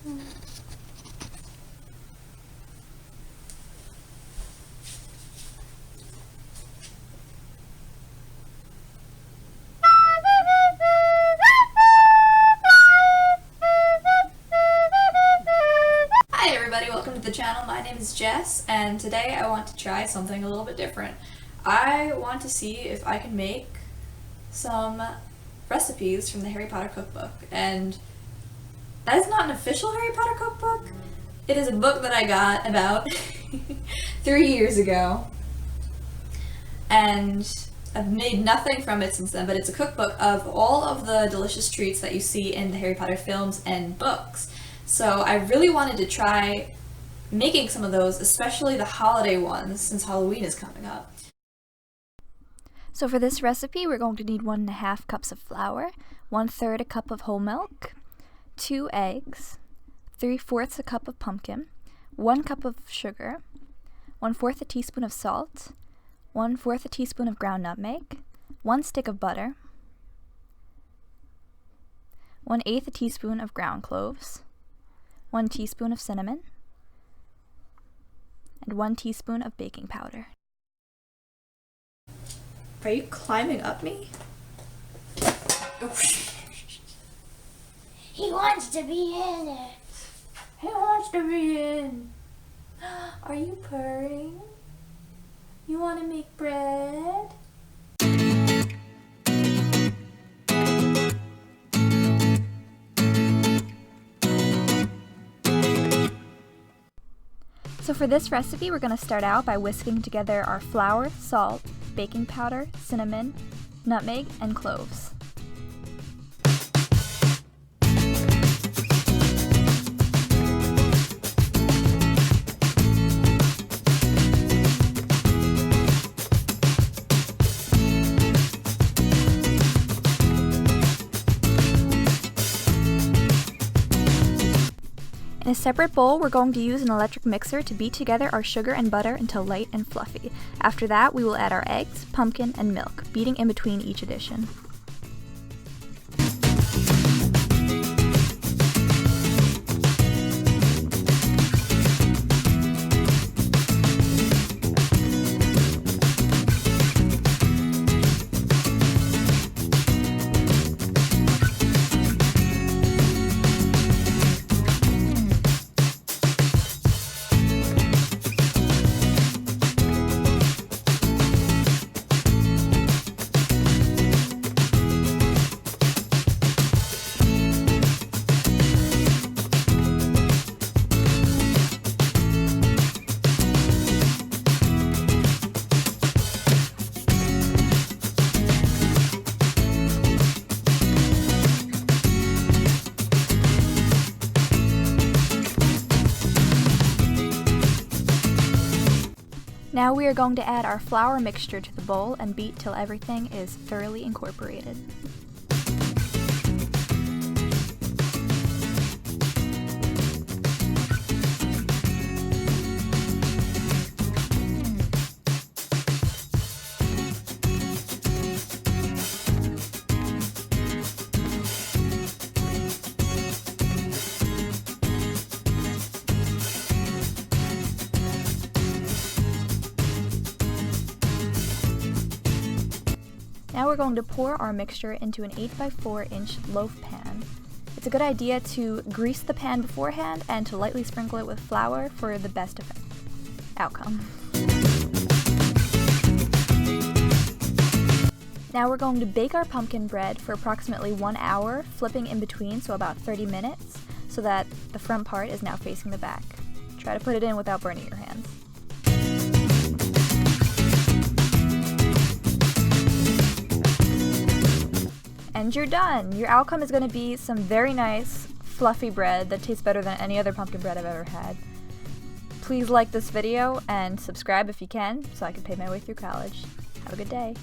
Hi everybody, welcome to the channel. My name is Jess, and today I want to try something a little bit different. I want to see if I can make some recipes from the Harry Potter cookbook, and that is not an official Harry Potter cookbook. It is a book that I got about 3 years ago, and I've made nothing from it since then, but it's a cookbook of all of the delicious treats that you see in the Harry Potter films and books. So I really wanted to try making some of those, especially the holiday ones, since Halloween is coming up. So for this recipe, we're going to need 1.5 cups of flour, 1/3 a cup of whole milk, 2 eggs, 3/4 a cup of pumpkin, 1 cup of sugar, 1/4 a teaspoon of salt, 1/4 a teaspoon of ground nutmeg, 1 stick of butter, 1/8 a teaspoon of ground cloves, 1 teaspoon of cinnamon, and 1 teaspoon of baking powder. Are you climbing up me? He wants to be in it. He wants to be in. Are you purring? You want to make bread? So for this recipe, we're going to start out by whisking together our flour, salt, baking powder, cinnamon, nutmeg, and cloves. In a separate bowl, we're going to use an electric mixer to beat together our sugar and butter until light and fluffy. After that, we will add our eggs, pumpkin, and milk, beating in between each addition. Now we are going to add our flour mixture to the bowl and beat till everything is thoroughly incorporated. Now we're going to pour our mixture into an 8x4 inch loaf pan. It's a good idea to grease the pan beforehand and to lightly sprinkle it with flour for the best outcome. Now we're going to bake our pumpkin bread for approximately 1 hour, flipping in between, so about 30 minutes, so that the front part is now facing the back. Try to put it in without burning your hands. And you're done! Your outcome is going to be some very nice, fluffy bread that tastes better than any other pumpkin bread I've ever had. Please like this video and subscribe if you can, so I can pay my way through college. Have a good day.